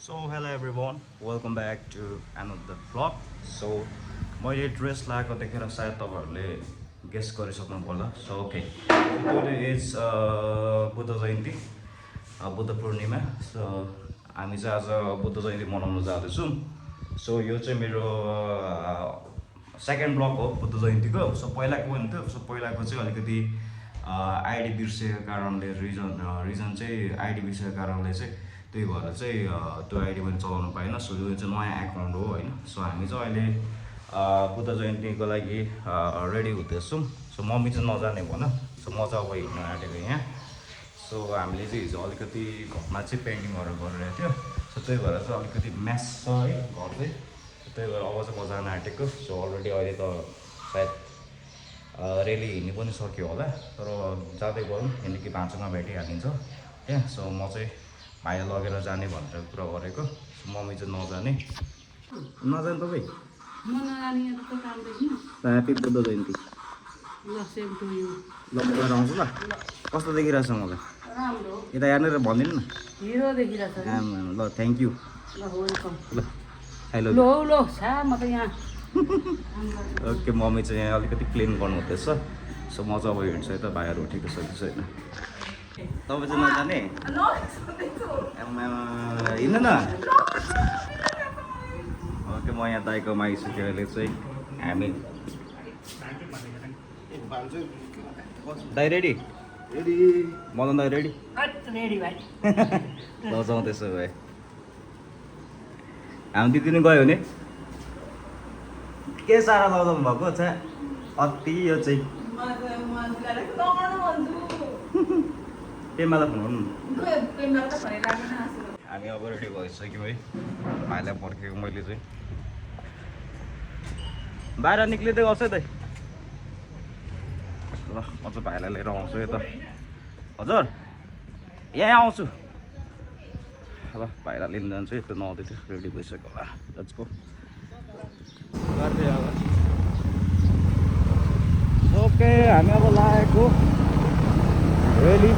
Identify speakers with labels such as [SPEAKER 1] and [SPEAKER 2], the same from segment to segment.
[SPEAKER 1] So hello everyone, welcome back to another vlog. So मैले dress लगाएको देखेर सायद तपाईँहरूले गेस गरिसक्नु होला. So okay, today is Buddha Jayanti, Buddha Purnima. So हामी चाहिँ आज बुद्ध जयन्ती मनाउन जाँदैछौँ. So यो चाहिँ मेरो सेकेन्ड ब्लग हो बुद्ध जयन्तीको. So पहिलाको पनि थियो. So पहिलाको चाहिँ अलिकति आइडी बिर्सेको कारणले रिजन चाहिँ आइडी बिर्सेको कारणले चाहिँ त्यही भएर चाहिँ त्यो आइडी पनि चलाउनु पाएन. सो यो चाहिँ नयाँ एकाउन्ट हो होइन. सो हामी चाहिँ अहिले बुद्ध जयन्तीको लागि रेडी हुँदैछौँ. सो मम्मी चाहिँ नजाने भन. सो म चाहिँ अब हिँड्न आँटेको यहाँ. सो हामीले चाहिँ हिजो अलिकति घरमा चाहिँ पेन्टिङहरू गरिरहेको थियो. सो त्यही भएर चाहिँ अलिकति म्यास छ है घर चाहिँ. त्यही भएर अब चाहिँ म जान आँटेको. सो अलरेडी अहिले त सायद रेली हिँड्नु पनि सक्यो होला. तर जाँदै गरौँ किनकि भान्चोमा भेटिहालिन्छ त्यहाँ. सो म चाहिँ भाइलाई लगेर जाने भनेर कुरा गरेको. मम्मी चाहिँ नजाने तपाईँ ह्याप्पी बुद्ध जयन्ती. ल म गएर आउँछु ल. कस्तो देखिरहेछ मलाई यता हेर्नु र भनिदिनु न. ल थ्याङ्क यू. ल हेलो ओके. मम्मी चाहिँ यहाँ अलिकति क्लिन गर्नु हुँदैछ. सो म चाहिँ अब हिँड्छ यता भाइहरू उठेको छ कि छैन. तपाईँ चाहिँ नजाने हिँड्नु न. ओके म यहाँ दाइकोमा आइसक्यो अहिले चाहिँ हामी. दाइ रेडी? मदन दाइ रेडी? ल जाउँ त्यसो भए. हामी दिदी नै गयो भने के साह्रो लगाउनु भएको छ अति. यो चाहिँ पेमालाई फोन गर्नु. हामी अब रेडी भइसक्यौँ है. भाइलाई पर्खेको मैले चाहिँ बाहिर निक्लिँदै गर्छु है दाइ. ल म चाहिँ भाइलाई लिएर आउँछु यता. हजुर यहाँ आउँछु. ल भाइलाई लिन जान्छु. यस्तो नआउँदै थियो रेडी भइसक्यो होला. Let's go. ओके हामी अब लागेको रेली.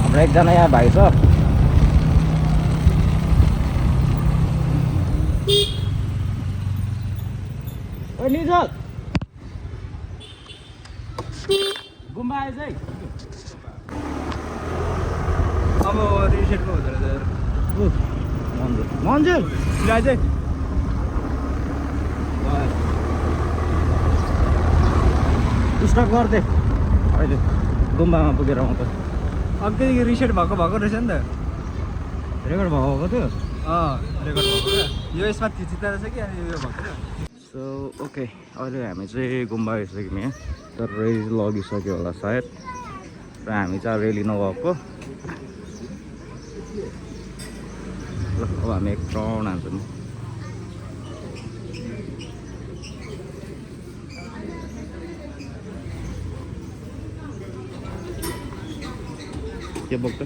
[SPEAKER 1] हाम्रो एकजना यहाँ भाइ छ. ओ निजल गुम्बा आएछ है. अब रिसेटको हुँदो रहेछ. मन्जुल सिलाइ चाहिँ स्टक गरिदे. अहिले गुम्बामा पुगेर आउँछ.
[SPEAKER 2] अघिदेखि रिसेट भएको रहेछ नि त.
[SPEAKER 1] रेकर्ड भएको थियो.
[SPEAKER 2] रेकर्ड भएको यो यसमा थिचिँदो रहेछ कि अनि यो भएको थियो.
[SPEAKER 1] सो ओके अहिले हामी चाहिँ गुम्बा आइसक्यौँ यहाँ. तर रेली लगिसक्यो होला सायद. र हामी चाहिँ रेली नगएको. ल अब हामी एक राउन्ड हान्छौँ. के बोक्छ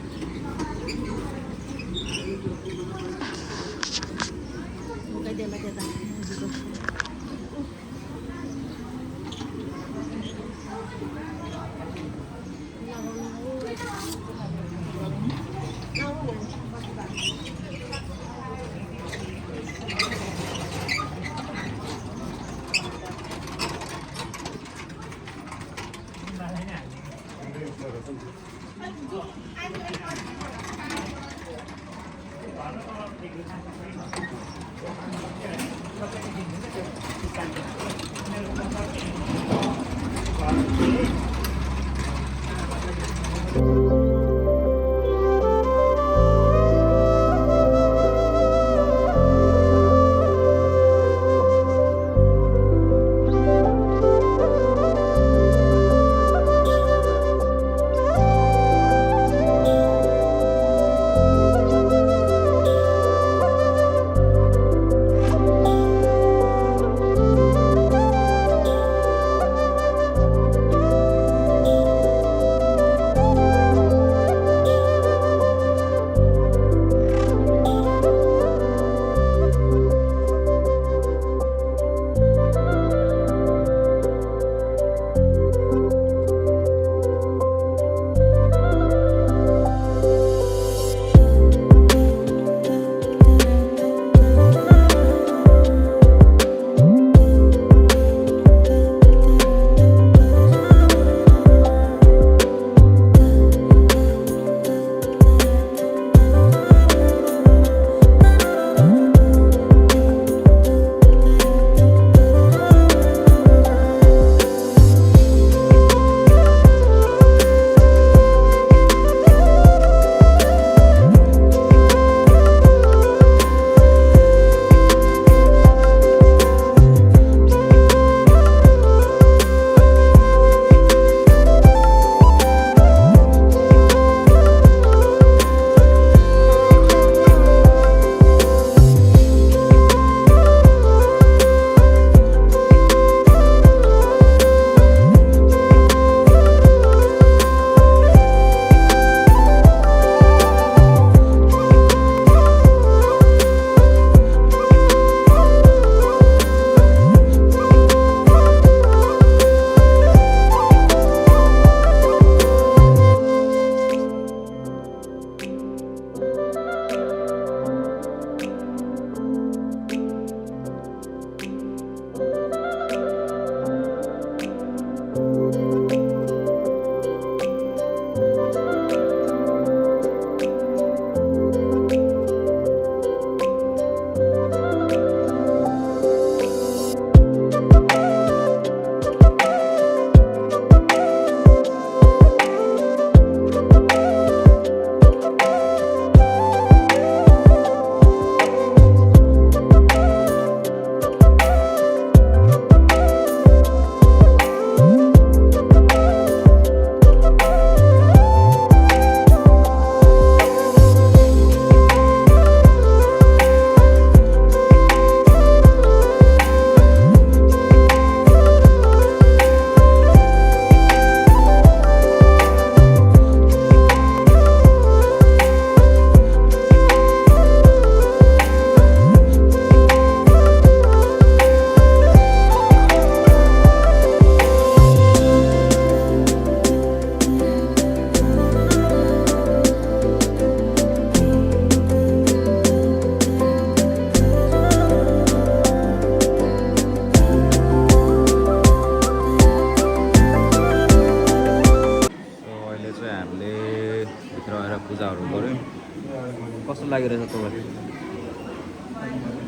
[SPEAKER 1] लागिरहेछ तपाईँलाई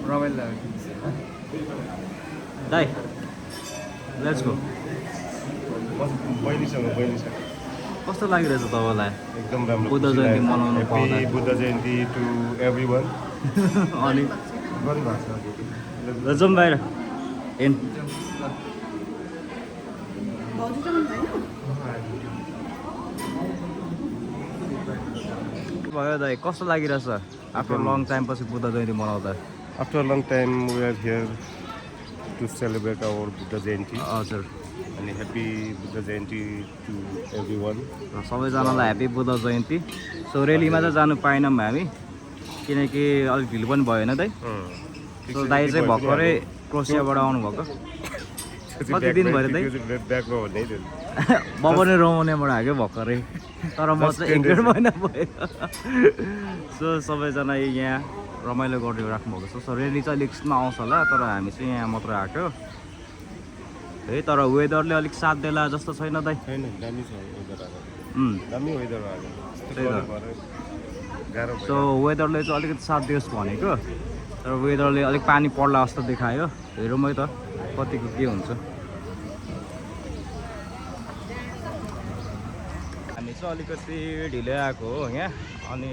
[SPEAKER 2] रमाइलो लाग्यो
[SPEAKER 1] दाइ लेट्स गो कस्तो लागिरहेछ तपाईँलाई
[SPEAKER 3] एकदम राम्रो
[SPEAKER 1] बुद्ध जयन्ती मनाउनु पाउँदा
[SPEAKER 3] बुद्ध जयन्ती टु एभ्रिवन
[SPEAKER 1] अनि
[SPEAKER 3] गर्नुभएको छ
[SPEAKER 1] ल जाउँ बाहिर एन भयो दाइ कस्तो लागिरहेछ आफ्टर लङ टाइम पछि बुद्ध जयन्ती मनाउँदा
[SPEAKER 3] after long time we are here to celebrate our Buddha Jayanti
[SPEAKER 1] हजुर
[SPEAKER 3] अनि happy Buddha Jayanti to everyone
[SPEAKER 1] र सबैजनालाई ह्याप्पी बुद्ध जयन्ती सो रेलीमा चाहिँ जानु पाएनौँ हामी किनकि अलिक ढिलो पनि भएन दाइ सो दाइ चाहिँ भर्खरै क्रोसियाबाट आउनुभएको कति दिन भयो दाइ
[SPEAKER 3] ब्याकमा भन्ने
[SPEAKER 1] बबने रमाउनेबाट आएको भर्खरै तर म चाहिँ 1-1.5 महिना भयो सो सबैजना यहाँ रमाइलो गर्दै राख्नुभएको छ सो रेली चाहिँ अलिक आउँछ होला तर हामी चाहिँ यहाँ मात्र आएको है तर वेदरले अलिक साथ देला जस्तो छैन दाइ
[SPEAKER 3] छैन दामी छ वेदर आएको दामी वेदर आएको
[SPEAKER 1] त्यही त
[SPEAKER 3] गाह्रो
[SPEAKER 1] सो वेदरले चाहिँ अलिकति साथ दियोस् भनेको तर वेदरले अलिक पानी पर्ला जस्तो देखायो हेरौँ है त कतिको के हुन्छ हामी चाहिँ अलिकति ढिलै आएको हो यहाँ अनि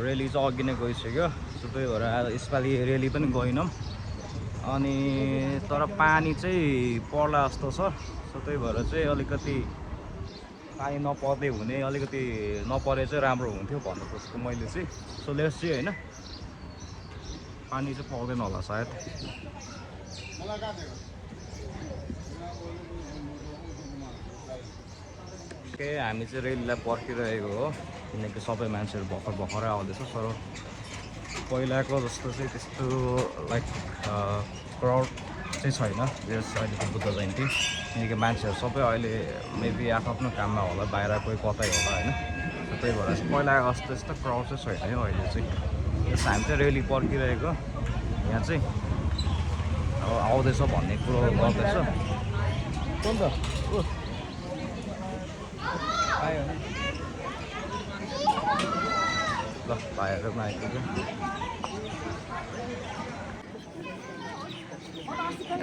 [SPEAKER 1] रेली चाहिँ अघि नै गइसक्यो सो त्यही भएर यसपालि रेली पनि गएनौँ अनि तर पानी चाहिँ पर्ला जस्तो छ सो त्यही भएर चाहिँ अलिकति पानी नपर्दै हुने अलिकति नपरे चाहिँ राम्रो हुन्थ्यो भन्नु खोजेको मैले चाहिँ सो लेट्स चाहिँ होइन पानी चाहिँ पर्दैन होला सायद के हामी चाहिँ रेलीलाई पर्खिरहेको हो किनकि सबै मान्छेहरू भर्खर भर्खरै आउँदैछ सर पहिलाको जस्तो चाहिँ त्यस्तो लाइक क्राउड चाहिँ छैन यस अहिलेको बुद्ध जयन्ती किनकि मान्छेहरू सबै अहिले मेबी आफ्नो काममा होला बाहिर कोही कतै होला होइन त्यही भएर चाहिँ पहिलाको जस्तो त्यस्तो क्राउड चाहिँ छैन है अहिले चाहिँ त्यस हामी चाहिँ रेली पर्खिरहेको यहाँ चाहिँ अब आउँदैछ भन्ने कुरो गर्दैछ ल भाइहरूमा आइपुग्यो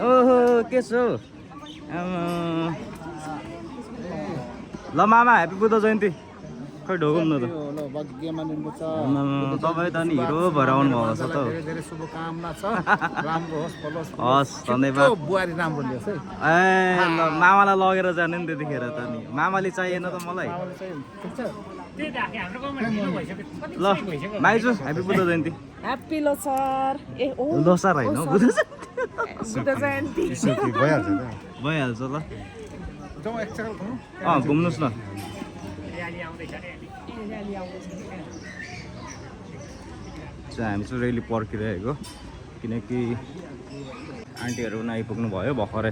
[SPEAKER 1] ओहो के छ ल मामा ह्याप्पी बुद्ध जयन्ती खै ढोगौँ न त तपाईँ त नि हिरो भएर आउनुभएको छ त
[SPEAKER 2] धेरै शुभकामना छ राम्रो होस् फलोस्
[SPEAKER 1] हस् धन्यवाद
[SPEAKER 2] बुहारी राम्रो ल्याओस् है
[SPEAKER 1] ए ल मामालाई लगेर जाने नि त्यतिखेर त नि मामाले चाहिएन त मलाई ल माइजू ह्याप्पी बुद्ध जयन्ती
[SPEAKER 4] ह्याप्पी लोसार ए ओ
[SPEAKER 1] लोसार होइन हौ, बुद्ध
[SPEAKER 4] बुद्ध जयन्ती
[SPEAKER 3] भइहाल्छ त
[SPEAKER 1] भइहाल्छ ल
[SPEAKER 2] जाउँ एक चक्कर घुमौँ
[SPEAKER 1] घुम्नुहोस् न हामी चाहिँ रेली पर्खिरहेको किनकि आन्टीहरू पनि आइपुग्नु भयो भर्खरै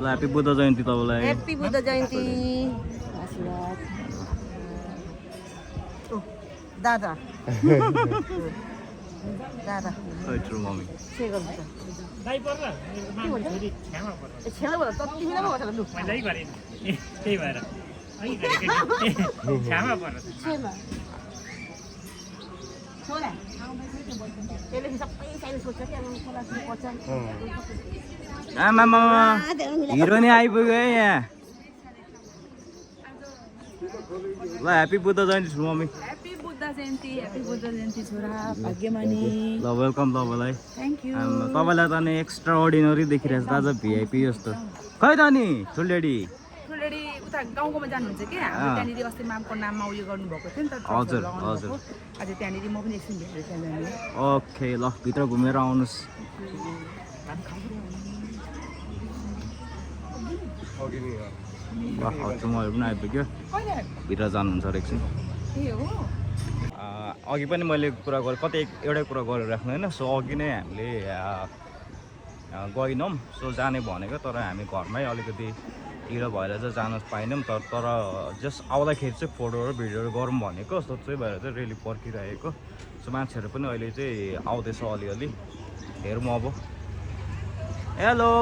[SPEAKER 1] ल ह्याप्पी बुद्ध जयन्ती तपाईँलाई
[SPEAKER 4] ह्याप्पी बुद्ध जयन्ती आशीर्वाद दादा दादा
[SPEAKER 1] खै ट्रु मम्मी
[SPEAKER 4] के गर्नु छेउमा त तिमीलाई पो लु छेउमा छोरा त्यसले सबै साइड सोध्छ कि अब छोरा पर्छ
[SPEAKER 1] आमा हिरो नै आइपुग्यो है यहाँ ल ह्याप्पी बुद्ध जयन्ती छु मम्मी
[SPEAKER 4] ह्याप्पी बुद्ध जयन्ती छोरा भाग्यमानी
[SPEAKER 1] ल वेलकम तपाईँलाई
[SPEAKER 4] थ्याङ्क यू
[SPEAKER 1] तपाईँलाई त नि एक्स्ट्रा अर्डिनरी देखिरहेछ आज भिआइपी जस्तो खै त नि ठुल्डेडी
[SPEAKER 4] ठुलेडी उता गाउँकोमा जानुहुन्छ कि हाम्रो त्यहाँनिर अस्ति मामको नाममा उयो गर्नुभएको थियो नि त
[SPEAKER 1] हजुर हजुर
[SPEAKER 4] आज त्यहाँनिर म पनि एकछिन भेटेर त्यहाँ
[SPEAKER 1] ओके ल भित्र घुमेर आउनुहोस् ल हजुर पनि आइपुग्यो भित्र जानुहुन्छ र एकछिन अघि पनि मैले कुरा गरेँ कतै एउटै कुरा गरेर राख्नु होइन सो अघि नै हामीले गएनौँ सो जाने भनेको तर हामी घरमै अलिकति ढिलो भएर चाहिँ जान पाएनौँ तर जस्ट आउँदाखेरि चाहिँ फोटोहरू भिडियोहरू गरौँ भनेको सो त्यही भएर चाहिँ रेली पर्खिरहेको सो मान्छेहरू पनि अहिले चाहिँ आउँदैछ अलिअलि हेरौँ अब हेलो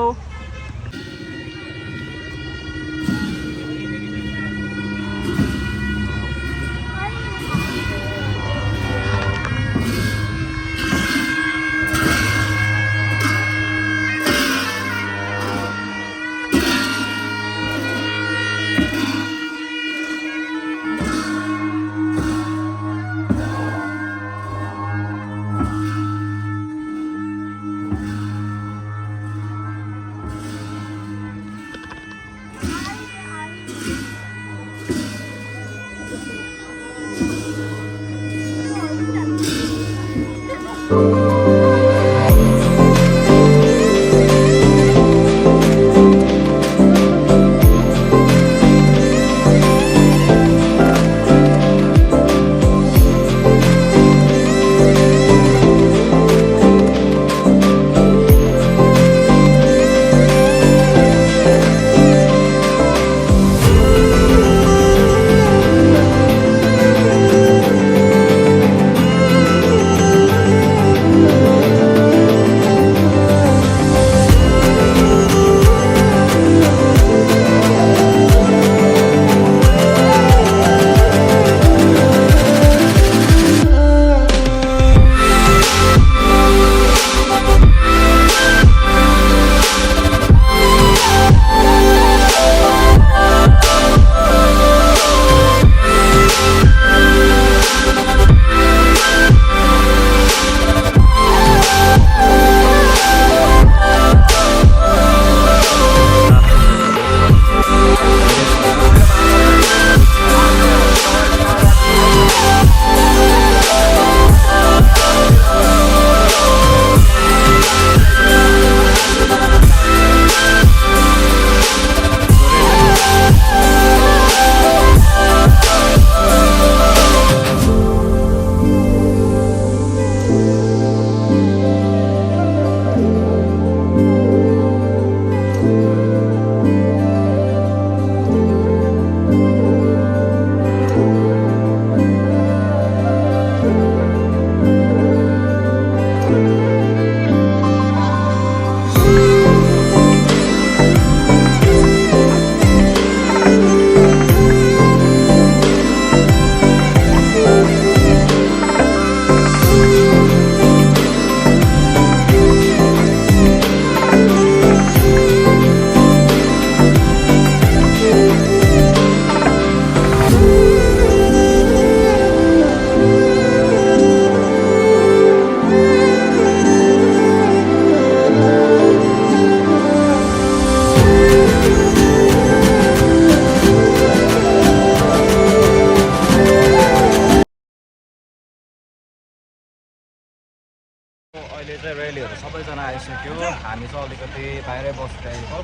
[SPEAKER 1] अहिले चाहिँ रेलीहरू सबैजना आइसक्यो हामी चाहिँ अलिकति बाहिरै बसिरहेको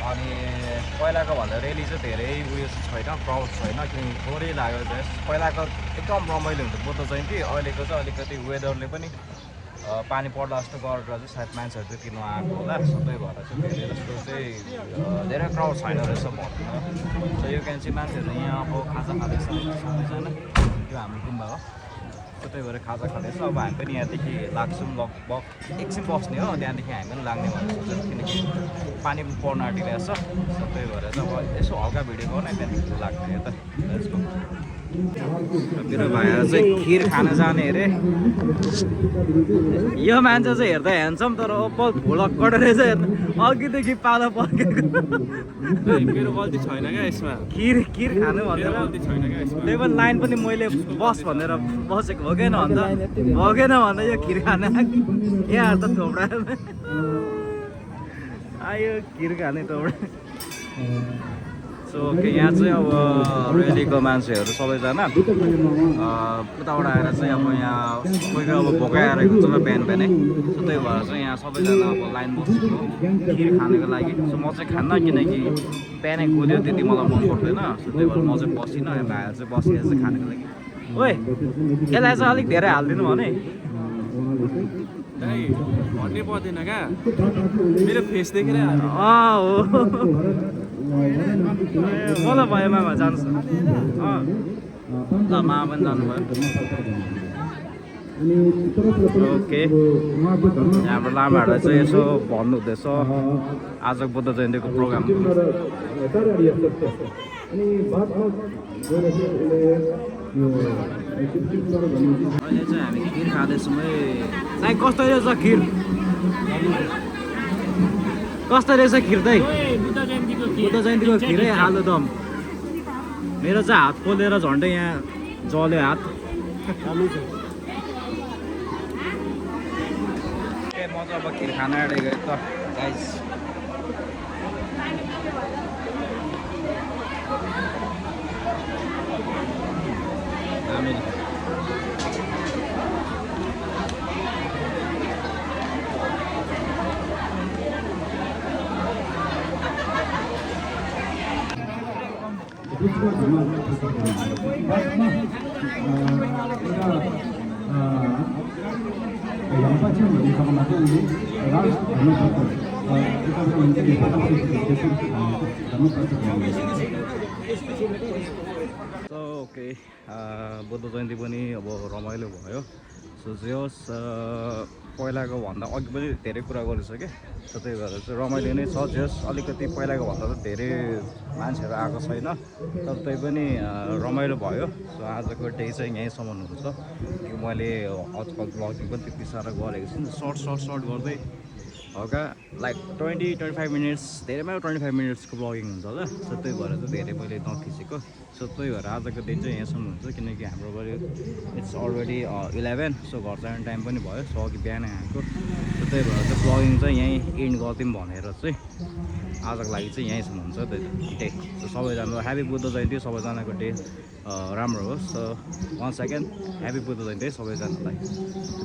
[SPEAKER 1] अनि पहिलाको भन्दा रेली चाहिँ धेरै उयो छैन क्राउड छैन किनकि थोरै लाग्यो चाहिँ पहिलाको एकदम रमाइलो हुन्थ्यो बुद्ध जयन्ती अहिलेको चाहिँ अलिकति वेदरले पनि पानी पर्ला जस्तो गरेर चाहिँ सायद मान्छेहरू चाहिँ किन आएको होला सबै भएर चाहिँ धेरै जस्तो चाहिँ धेरै क्राउड छैन रहेछ भन्नु सो यो क्यान चाहिँ मान्छेहरू यहाँ अब खाजा खाँदैछ सबैजना त्यो हाम्रो गुम्बा हो त्यही भएर खाजा खाँदैछ अब हामी पनि यहाँदेखि लाग्छौँ लगभग एकछिन बस्ने हो त्यहाँदेखि हामी पनि लाग्ने भनेर सोच्छौँ किनकि पानी पनि पर्न आँटिरहेछ त्यही भएर चाहिँ अब यसो हल्का भिडियो गर्ने त्यहाँदेखि लाग्ने हो त यसको मेरो भाइहरू चाहिँ खिर खान जाने अरे यो मान्छे चाहिँ हेर्दा ह्यान्डसम तर ओपल भुलक्कड रहेछ अघिदेखि पालो पर्केको
[SPEAKER 2] मेरो गल्ती छैन क्या यसमा
[SPEAKER 1] खिर खानु भनेर त्यही पनि लाइन पनि मैले बस भनेर बसेको भोगेन भन्दा यो खिर खान यहाँ त थोप्रा आयो खिर खाने थोप्रा सो ओके यहाँ चाहिँ अब रेलीको मान्छेहरू सबैजना उताबाट आएर चाहिँ अब यहाँ कोही कोही अब भोकाएर हुन्छ बिहान बिहानै सो त्यही भएर चाहिँ यहाँ सबैजना अब लाइन बसेको खिर खानको लागि सो म चाहिँ खान्न किनकि बिहानै कुद्यो त्यति मलाई मन पर्दैन सो त्यही भएर म चाहिँ बसिनँ भाइहरू चाहिँ बसेर चाहिँ खानको लागि ओए यसलाई चाहिँ अलिक धेरै हालिदिनु भने
[SPEAKER 2] भन्नै पर्दैन क्या मेरो फेस देखेर
[SPEAKER 1] हो मलाई भयो मामा जानुहोस् ल मामा पनि जानुभयो ओके यहाँबाट लामाहरूलाई चाहिँ यसो भन्नुहुँदैछ आजको बुद्ध जयन्तीको प्रोग्राम अहिले चाहिँ हामी खिर खाँदैछौँ है दाइ कस्तो रहेछ खिर कस्तो रहेछ खिर दाइ बुद्ध जयन्तीको खिरै आलुदम मेरो चाहिँ हात पोलेर झन्डै यहाँ जल्यो हात म चाहिँ अब खिर खान आँटेको त गाइस ओके बुद्ध जयन्ती पनि अब रमाइलो भयो सो जे होस् पहिलाको भन्दा अघि पनि धेरै कुरा गरिसकेँ सो त्यही भएर चाहिँ रमाइलो नै छ जे होस् अलिकति पहिलाको भन्दा त धेरै मान्छेहरू आएको छैन तर त्यही पनि रमाइलो भयो सो आजको डे चाहिँ यहीँसम्म हुन्छ मैले आजकल ब्लगिङ पनि त्यति साह्रो गरेको छु सर्ट गर्दै हल्का लाइक 20-25 मिनट्स धेरैमा 25 मिनट्सको ब्लगिङ हुन्छ होला सो त्यही भएर चाहिँ धेरै मैले नखिचेको सो त्यही भएर आजको दिन चाहिँ यहाँसम्म हुन्छ किनकि हाम्रो गऱ्यो इट्स अलरेडी 11 सो घर जाने टाइम पनि भयो सो अघि बिहानै आएको सो त्यही भएर चाहिँ ब्लगिङ चाहिँ यहीँ एन्ड गरिदिउँ भनेर चाहिँ आजको लागि चाहिँ यहीँसम्म हुन्छ त्यही डे सो सबैजना ह्याप्पी बुद्ध जयन्ती सबैजनाको डे राम्रो होस् सो 1 सेकेन्ड ह्याप्पी बुद्ध जयन्ती सबैजनालाई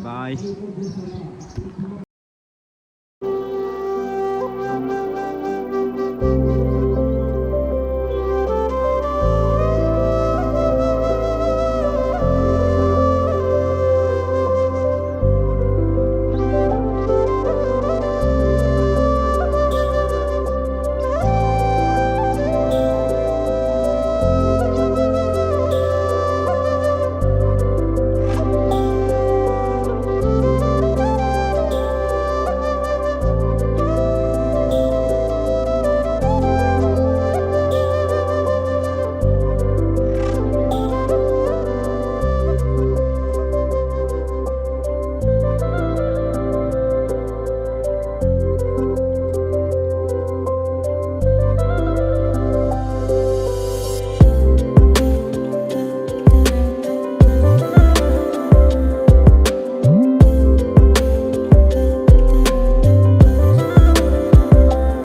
[SPEAKER 1] बाई